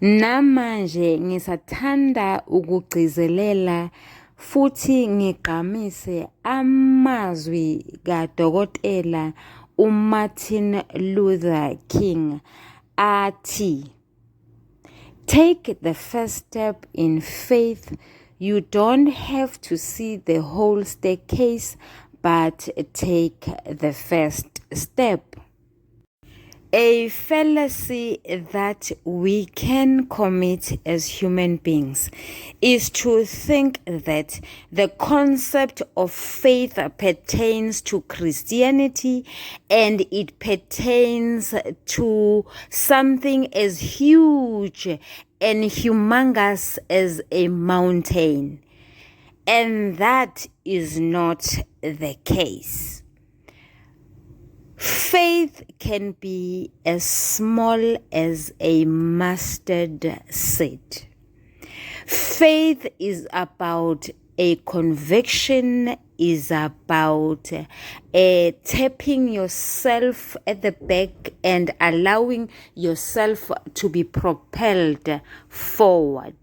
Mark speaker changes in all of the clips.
Speaker 1: Namanje ngisathanda ukugcizelela futhi ngigqamise amazwi kaDokotela uMartin Luther King athi, "Take the first step in faith. You don't have to see the whole staircase, but take the first step." A fallacy that we can commit as human beings is to think that the concept of faith pertains to Christianity and it pertains to something as huge and humongous as a mountain. And that is not the case. Faith can be as small as a mustard seed. Faith is about a conviction, is about tapping yourself at the back and allowing yourself to be propelled forward.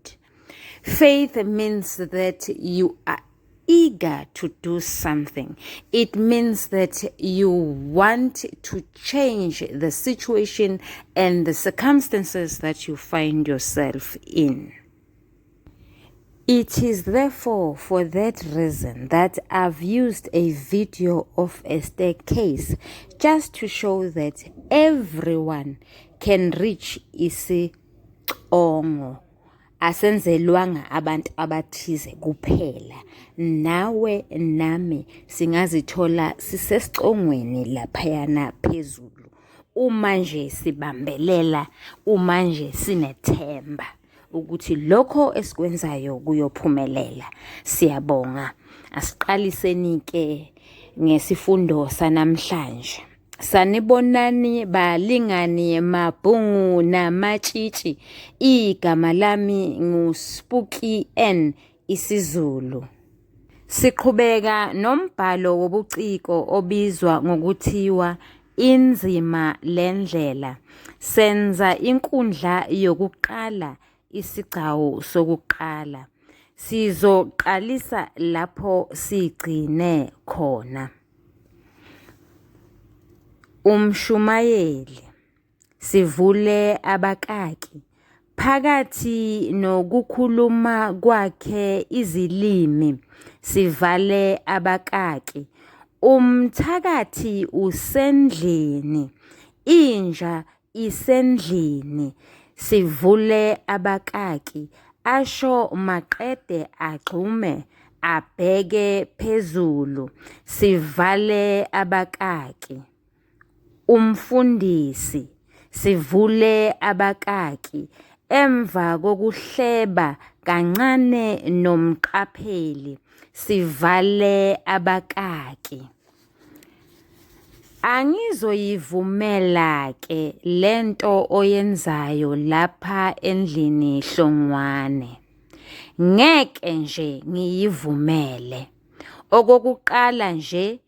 Speaker 1: Faith means that you are eager to do something. It means that you want to change the situation and the circumstances that you find yourself in. It is therefore for that reason that I've used a video of a staircase just to show that everyone can reach isiqongo. Asenzelwanga abantu abathize kuphela. Nawe nami singazithola sisesiqongweni laphayana phezulu. Uma nje sibambelela, uma nje sinethemba ukuthi lokho esikwenzayo kuyophumelela. Siyabonga. Asiqaliseni ke ngesifundo sanamhlanje. Sanibonani balingani mabhungu namatshitshi. Igama lami nguSpooky N isiZulu. Siqhubeka nombhalo wobuciko obizwa ngokuthiwa inzima lendlela. Senza inkundla yokuqala isigcawu sokuqala. Sizoqalisa lapho sigcine khona. Umshumayeli. Sivule abakaki. Phakathi nokukhuluma kwakhe izilimi sivale abakaki. Umthakathi usendlini. Inja isendlini. Sivule abakaki. Asho maqede agxume abheke phezulu. Sivale abakaki. Umfundisi. Sivule abakaki. Emva kokuhleba kancane nomqapheli. Sivale abakaki. Angizoyivumela ke lento oyenzayo lapha endlini Hlongwane. Ngeke nje ngiyivumele. Okokuqala nje,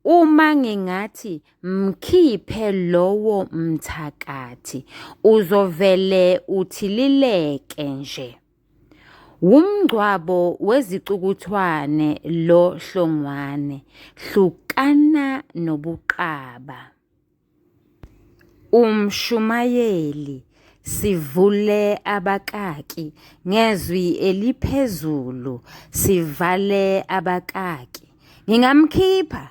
Speaker 1: uma ngingathi mkhiphe lowo mthakathi, uzovele uthilileke nje. Umngcwabo wezicukuthwane lo Hlongwane. Hlukana nobuqaba. Umshumayeli. Sivule abakaki. Ngezwi eliphezulu. Sivale abakaki. Ngingamkhipha.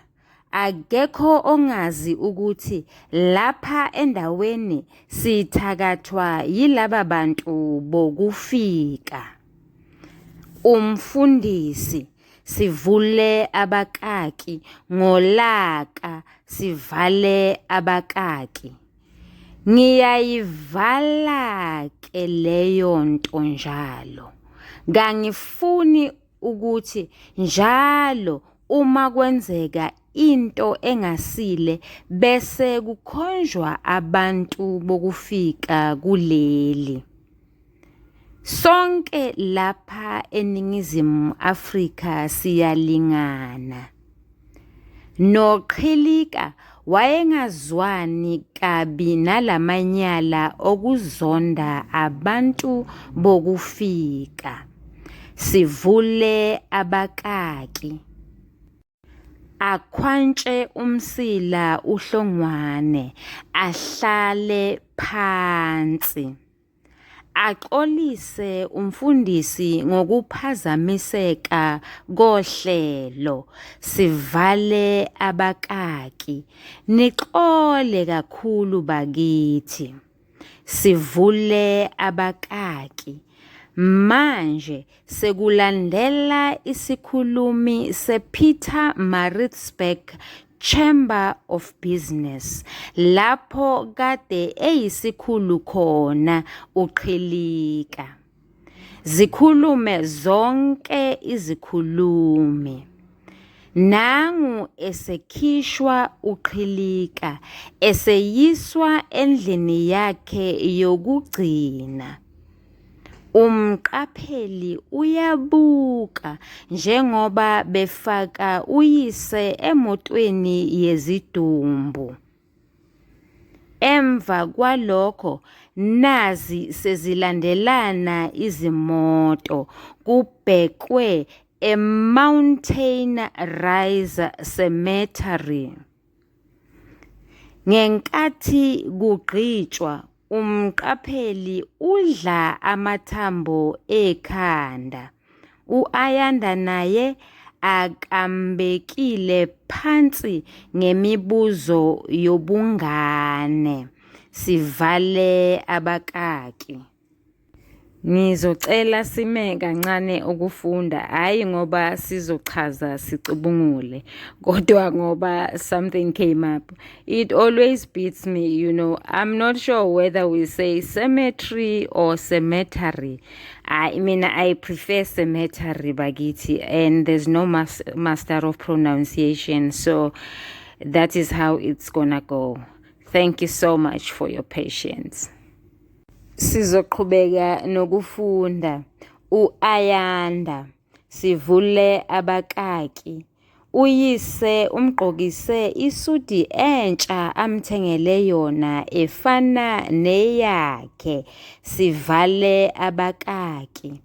Speaker 1: Akekho ongazi ukuthi lapha endaweni sithakathwa yilaba bantu bokufika. Umfundisi. Sivule abakaki. Ngolaka sivale abakaki. Ngiyayivala ke leyo nto njalo. Ngangifuni ukuthi njalo uma kwenzeka into engasile bese kukhonjwa abantu bokufika kuleli. Sonke lapha eNingizimu Afrika siyalingana. Noqhilika wayengazwani kabi nalamanyala okuzonda abantu bokufika. Sivule abakaki. Akhwantshe umsila uHlongwane ahlale phansi. Axolise umfundisi ngokuphazamiseka kohlelo. Sivale abakaki. Nixole kakhulu bakithi. Sivule abakaki. Manje sekulandela isikhulumi sePietermaritzburg Chamber of Business lapho kade eyisikhulu khona uQhilika. Zikhulume zonke izikhulumi. Nangu esekhishwa uQhilika eseyiswa endlini yakhe yokugcina. Umqapheli uyabuka njengoba befaka uyise emotweni yezidumbu. Emva kwalokho nazi sezilandelana izimoto kubhekwe eMountain Rise Cemetery. Ngenkathi kugqitshwa umqapheli udla amathambo ekhanda. U-Ayanda naye akambekile phansi ngemibuzo yobungane. Sivale abakaki. Ngizocela sime kancane ukufunda, hayi ngoba sizochaza sicubungule, kodwa ngoba something came up. It always beats me, I'm not sure whether we say cemetery or cemetery. I prefer cemetery bakithi, and there's no master of pronunciation, so that is how it's gonna go. Thank you so much for your patience. Sizoqhubeka nokufunda. U-Ayanda. Sivule abakaki. Uyise umgqokise isudi entsha amthengele yona efana neyakhe. Sivale abakaki.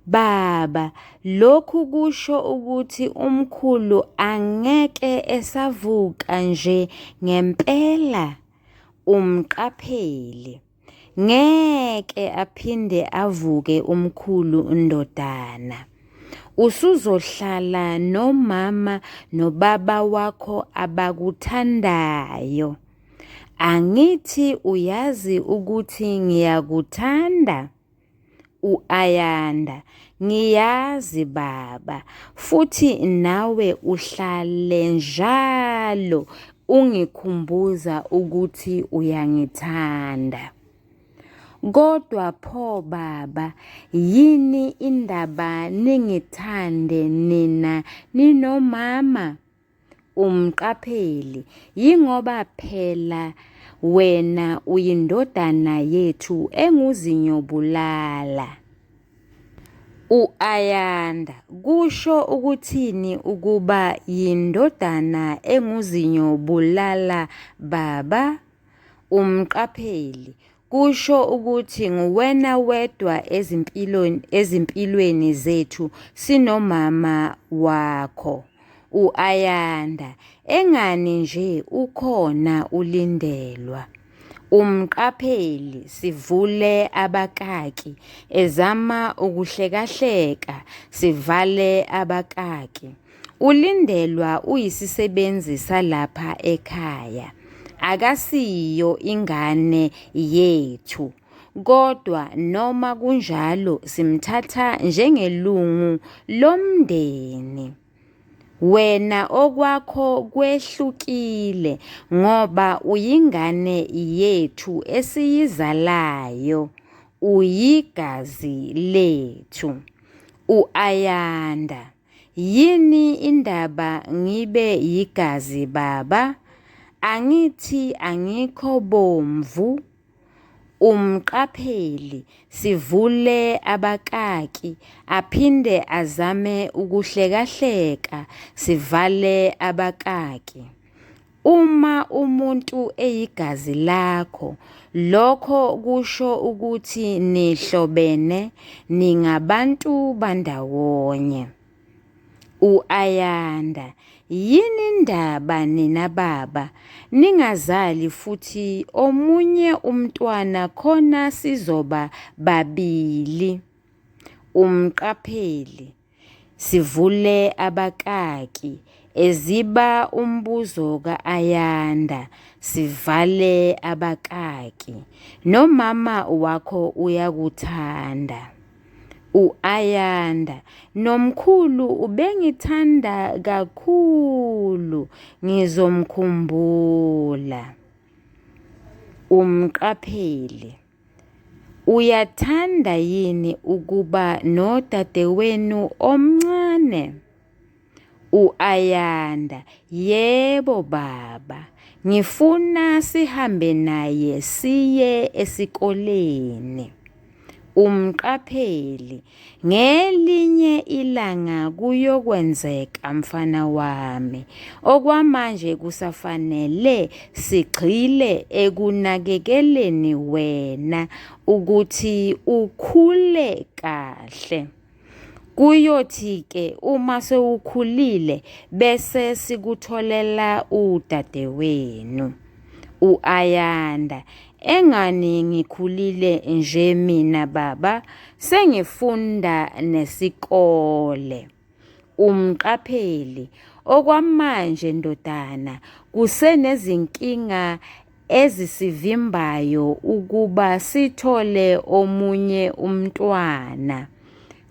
Speaker 1: Baba, lokhu kusho ukuthi umkhulu angeke esavuka nje ngempela. Umqapheli. Ngeke aphinde avuke umkhulu ndodana. Usuzohlala nomama nobaba wakho abakuthandayo. Angithi uyazi ukuthi ngiyakuthanda? U-Ayanda. Ngiyazi baba, futhi nawe uhlale njalo ungikhumbuza ukuthi uyangithanda. Kodwa pho baba, yini indaba ningithande nina ninomama? Umqapheli. Yingoba phela wena uyindodana yethu enguzinyobulala. U-Ayanda. Kusho ukuthini ukuba yindodana enguzinyobulala baba? Umqapheli. Kusho ukuthi nguwena wedwa ezimpilweni zethu sinomama wakho. U-Ayanda. Engani nje ukhona ulindelwa. Umqapheli. Sivule abakaki. Ezama ukuhlekahleka. Sivale abakaki. Ulindelwa uyisisebenzi salapha ekhaya. Akasiyo ingane yethu. Kodwa noma kunjalo simthatha njengelungu lomndeni. Wena okwakho kwehlukile ngoba uyingane yethu esiyizalayo. Uyigazi lethu. U-Ayanda. Yini indaba ngibe yigazi baba? Angithi angikho bomvu. Umqapheli. Sivule abakaki. Aphinde azame ukuhlekahleka. Sivale abakaki. Uma umuntu eyigazi lakho, lokho kusho ukuthi nihlobene, ningabantu bandawonye. U-Ayanda, yini indaba nina baba? Ningazali futhi omunye umntwana khona sizoba babili. Umqapheli, sivule abakaki, eziba umbuzo ka-Ayanda, sivale abakaki. Nomama wakho uyakuthanda. U-Ayanda, nomkhulu ubengithanda kakhulu, ngizomkhumbula. Umqapheli, uyathanda yini ukuba nodadewenu omncane? U-Ayanda, yebo baba, ngifuna sihambe naye siye esikoleni. Umqapheli, ngelinye ilanga kuyokwenzeka mfana wami. Okwamanje kusafanele sigxile ekunakekeleni wena ukuthi ukhule kahle. Kuyothi-ke uma sewukhulile bese sikutholela udadewenu. U-Ayanda, engani ngikhulile nje mina baba, sengifunda nesikole. Umqapheli, okwamanje ndodana kusenezinkinga ezisivimbayo ukuba sithole omunye umntwana.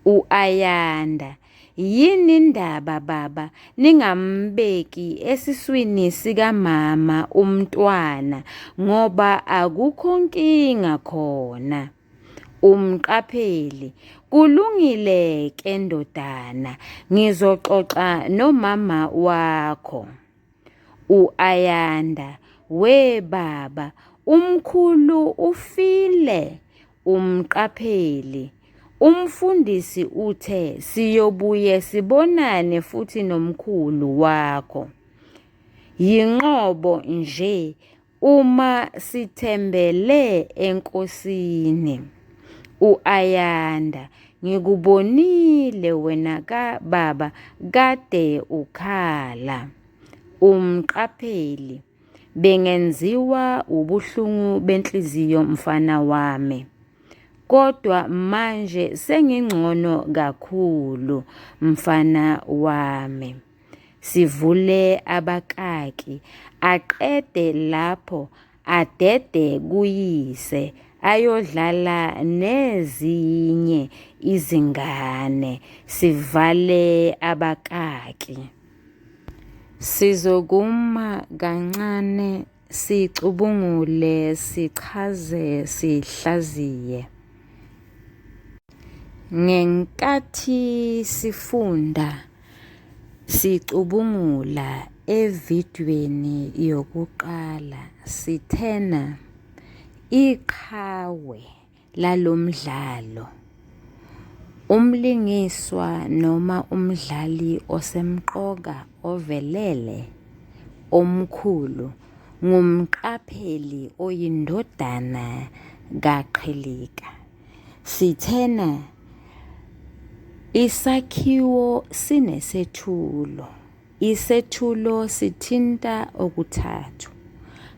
Speaker 1: U-Ayanda, yini indaba baba ningambeki esiswini sikamama umntwana ngoba akukho nkinga khona? Umqapheli, kulungile ke ndodana, ngizoxoxa nomama wakho. U-Ayanda, we baba, umkhulu ufile. Umqapheli, umfundisi uthe siyobuye sibonane futhi nomkhulu wakho. Yinqobo nje uma sithembele enkosini. U-Ayanda, ngikubonile wena ka baba kade ukhala. Umqapheli, bengenziwa ubuhlungu benhliziyo mfana wami. Kodwa manje sengingcono kakhulu mfana wami. Sivule abakaki, aqede lapho adede kuyise ayodlala nezinye izingane. Sivale abakaki. Sizokuma kancane, sicubungule, sichaze, sihlaziye. Ngenkathi sifunda, sicubungula evidweni yokuqala, sithena iqhawe lalomdlalo. Umlingiswa noma umdlali osemqoka ovelele omkhulu ngumqapheli oyindodana kaQhilika. Sithena isakhiwo sinesethulo. Isethulo sithinta okuthathu.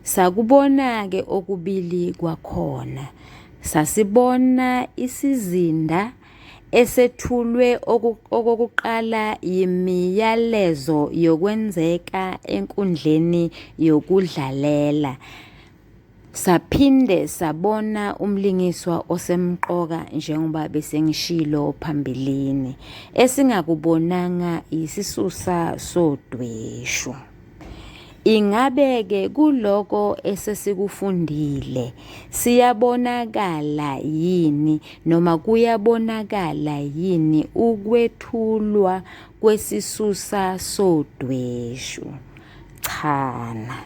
Speaker 1: Sakubona-ke okubili kwakhona. Sasibona isizinda esethulwe okokuqala yimiyalezo yokwenzeka enkundleni yokudlalela. Saphinde sabona umlingiswa osemqoka njengoba besengishilo phambilini. Esingakubonanga isisusa sodweshu. Ingabe-ke kuloko esesikufundile siyabonakala yini noma kuyabonakala yini ukwethulwa kwesisusa sodweshu? Chana.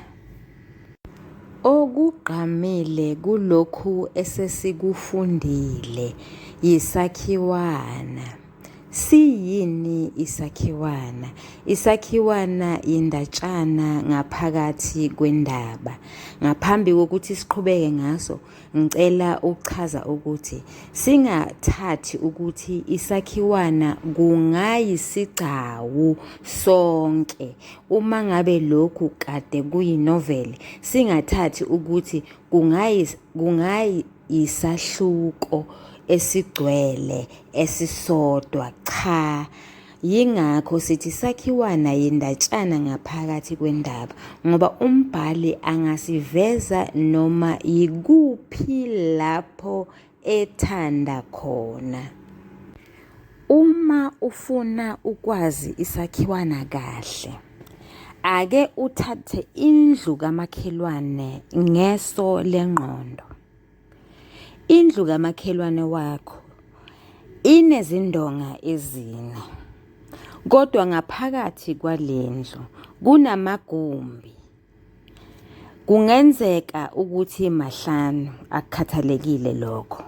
Speaker 1: Okugqamile kulokhu esesikufundile yisakhiwana. Siyini isakhiwana? Isakhiwana indatshana ngaphakathi kwendaba. Ngaphambi kokuthi siqhubeke ngaso, ngicela ukuchaza ukuthi singathathi ukuthi isakhiwana kungayisigcawu sonke. Uma ngabe lokhu kade kuyinoveli, singathathi ukuthi kungayisahluko esigcwele esisodwa. Cha, yingakho sithi isakhiwana yendatshana ngaphakathi kwendaba, ngoba umbhali angasiveza noma yikuphi lapho ethanda khona. Uma ufuna ukwazi isakhiwana kahle, ake uthathe indlu kamakhelwane ngeso lengqondo. Indlu kamakhelwane wakho inezindonga ezine, kodwa ngaphakathi kwalendlu kunamagumbi. Kungenzeka ukuthi mahlanu, akukhathalekile lokho.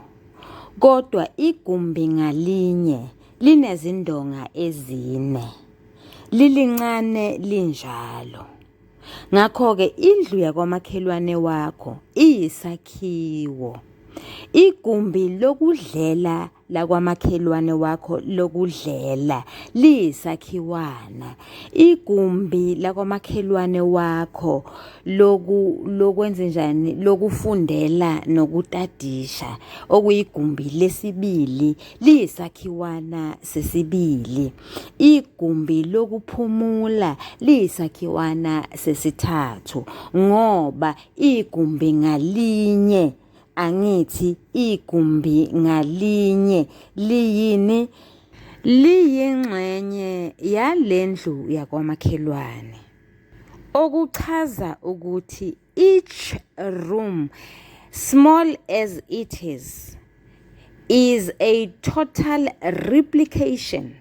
Speaker 1: Kodwa igumbi ngalinye linezindonga ezine, lilincane linjalo. Ngakho-ke indlu yakwamakhelwane wakho iyisakhiwo. Igumbi lokudlela lakwamakhelwane wakho lokudlela liyisakhiwana. Igumbi lakwamakhelwane wakho lokwenzenjani, lokufundela nokutadisha, okuyigumbi lesibili, liyisakhiwana sesibili. Igumbi lokuphumula liyisakhiwana sesithathu, ngoba igumbi ngalinye, angithi igumbi ngalinye liyini? Liyingxenye yalendlu yakwamakhelwane. Okuchaza ukuthi each room, small as it is a total replication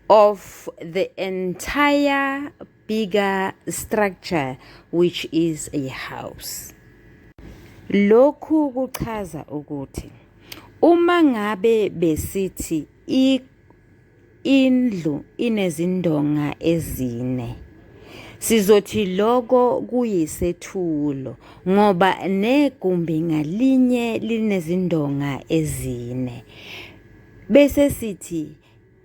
Speaker 1: of the entire bigger structure, which is a house. Lokhu kuchaza ukuthi uma ngabe besithi indlu inezindonga ezine, sizothi lokho kuyisethulo, ngoba negumbi ngalinye linezindonga ezine. Bese sithi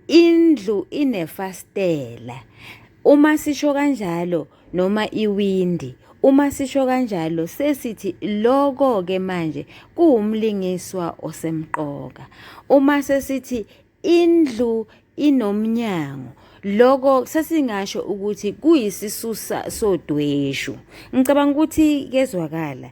Speaker 1: indlu inefastela. Uma sisho kanjalo, noma iwindi, uma sisho kanjalo sesithi lokho ke manje kuwumlingiswa osemqoka. Uma sesithi indlu inomnyango, lokho sesingasho ukuthi kuyisisusa sodweshu. Ngicabanga ukuthi kezwakala,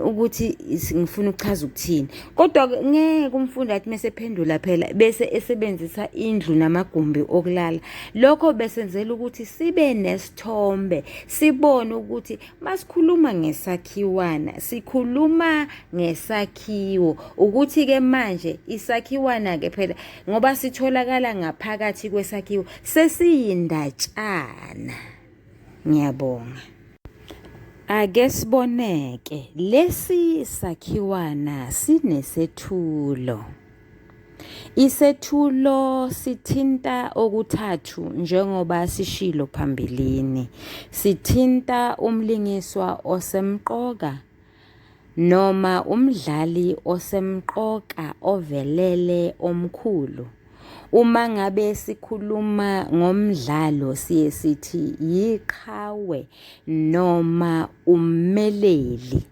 Speaker 1: ukuthi ngifuna ukuchaza ukuthini. Kodwa ngeke umfundi athi mesephendula phela bese esebenzisa indlu namagumbi okulala. Lokho besenzela ukuthi sibe nesithombe, sibone ukuthi masikhuluma ngesakhiwana, sikhuluma ngesakhiwo. Ukuthi ke manje isakhiwana ke phela ngoba sitholakala ngaphakathi kwesakhiwo, sesiyindatshana. Ngiyabonga. Ake siboneke, lesi sakhiwana sinesethulo. Isethulo sithinta okuthathu njengoba sishilo phambilini. Sithinta umlingiswa osemqoka noma umdlali osemqoka ovelele omkhulu. Uma ngabe sikhuluma ngomdlalo siye sithi yiqhawe noma ummeleli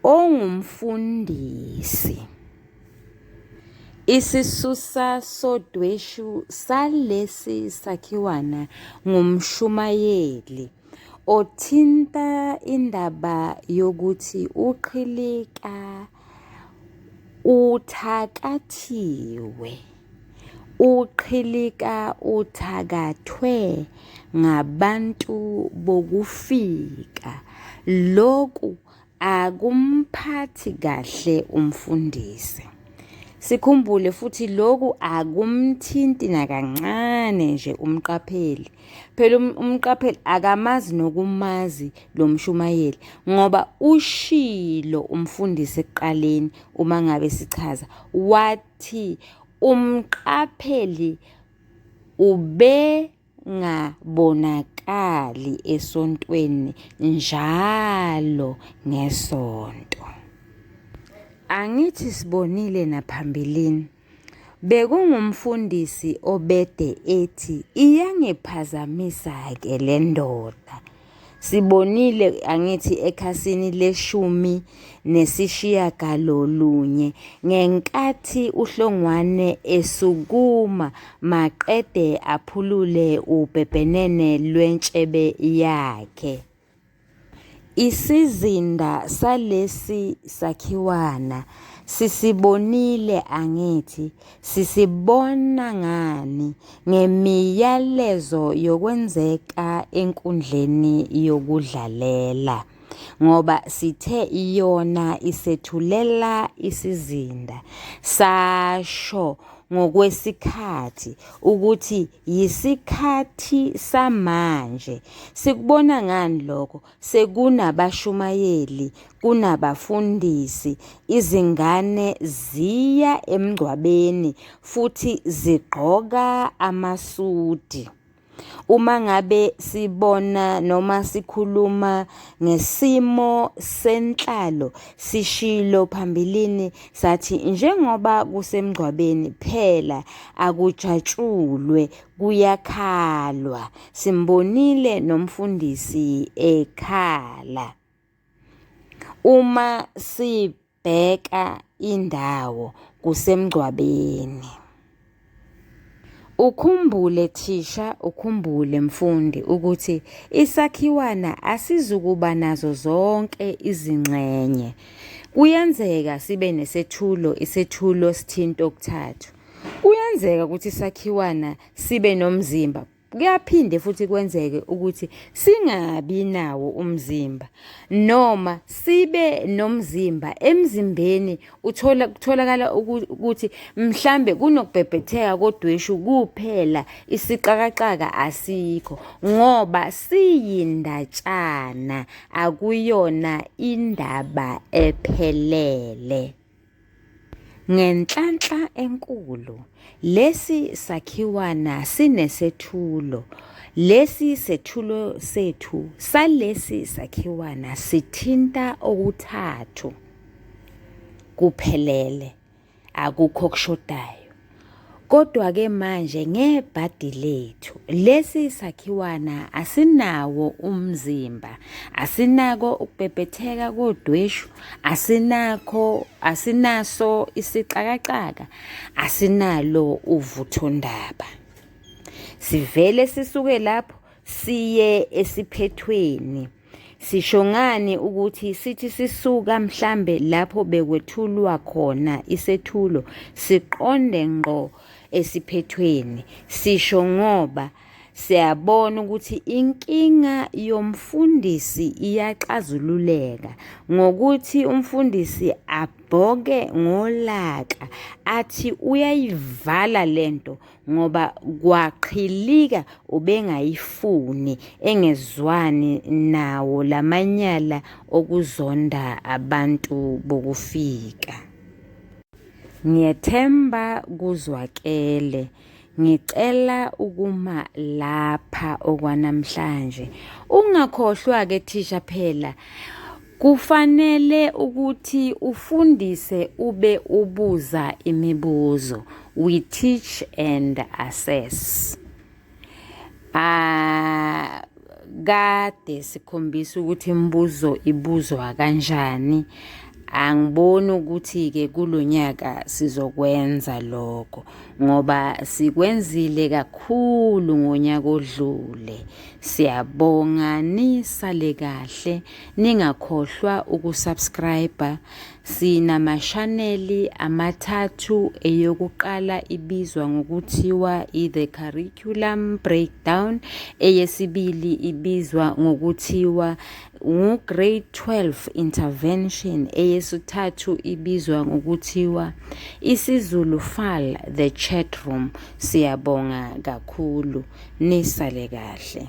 Speaker 1: ongumfundisi. Isisusa sodweshu salesi sakhiwana ngumshumayeli othinta indaba yokuthi uqhilika uthakathiwe. Uqhilika uthakathwe ngabantu bokufika. Lokhu akumphathi kahle umfundisi. Sikhumbule futhi lokhu akumthinti nakancane nje umqapheli. Phela umqapheli akamazi nokumazi lo mshumayeli, ngoba ushilo umfundisi ekuqaleni uma ngabe sichaza wathi umqapheli ubengabonakali esontweni njalo ngesonto. Angithi sibonile naphambilini, bekungumfundisi obede ethi iyangiphazamisa-ke le ndoda. Sibonile angithi ekhasini le-19 ngenkathi uHlongwane esukuma maqede aphulule ubhebhenene lwentshebe yakhe. Isizinda salesi sakhiwana sisibonile angithi, sisibona ngani ngemiyalezo yokwenzeka enkundleni yokudlalela, ngoba sithe iyona isethulela isizinda, sasho ngokwesikhathi ukuthi yisikhathi samanje. Sikubona ngani lokho? Sekunabashumayeli, kunabafundisi, izingane ziya emngcwabeni futhi zigqoka amasudi. Uma ngabe sibona noma sikhuluma ngesimo senhlalo, sishilo phambilini sathi njengoba kusemngcwabeni phela akujatshulwe, kuyakhalwa. Simbonile nomfundisi ekhala. Uma sibheka indawo kusemngcwabeni, ukhumbule thisha, ukhumbule mfundi ukuthi isakhiwana asizukuba nazo zonke izingxenye. Kuyenzeka sibe nesethulo, isethulo sithinta okuthathu. Kuyenzeka ukuthi isakhiwana sibe nomzimba. Kuyaphinde futhi kwenzeke ukuthi singabi nawo umzimba, noma sibe nomzimba. Emzimbeni kutholakala ukuthi mhlambe kunokubhebhetheka kodweshu kuphela, isiqakaqaka asikho, ngoba siyindatshana, akuyona indaba ephelele. Ngenhlanhla enkulu, lesi sakhiwana sinesethulo. Lesi sethulo sethu salesi sakhiwana sithinta okuthathu kuphelele, akukho kushodayo. Kodwa-ke manje ngebhadi lethu, lesi sakhiwana asinawo umzimba, asinako ukubhebhetheka kodweshu, asinaso isixakaxaka, asinalo uvuthondaba. Sivele sisuke lapho siye esiphethweni. Sisho ngani ukuthi sithi sisuka mhlambe lapho bekwethulwa khona isethulo siqonde ngqo esiphethweni? Sisho ngoba siyabona ukuthi inkinga yomfundisi iyaxazululeka ngokuthi umfundisi abhoke ngolaka athi uyayivala lento ngoba kwaqhilika ubengayifuni, engezwani nawo lamanyala okuzonda abantu bokufika. Ngiyethemba kuzwakele. Ngicela ukuma lapha okwanamhlanje. Ungakhohlwa-ke thisha phela, kufanele ukuthi ufundise ube ubuza imibuzo. We teach and assess. Kade sikhombisa ukuthi imibuzo ibuzwa kanjani. Angiboni ukuthi-ke kulonyaka sizokwenza lokho ngoba sikwenzile kakhulu ngonyaka odlule. Siyabonga, nisale kahle, ningakhohlwa ukusubscribe. Sinamashaneli amathathu. Eyokuqala ibizwa ngokuthiwa The Curriculum Breakdown, eyesibili ibizwa ngokuthiwa Grade 12 Intervention, eyesithathu ibizwa ngokuthiwa isiZulu File The Chat Room. Siyabonga kakhulu, nisale kahle.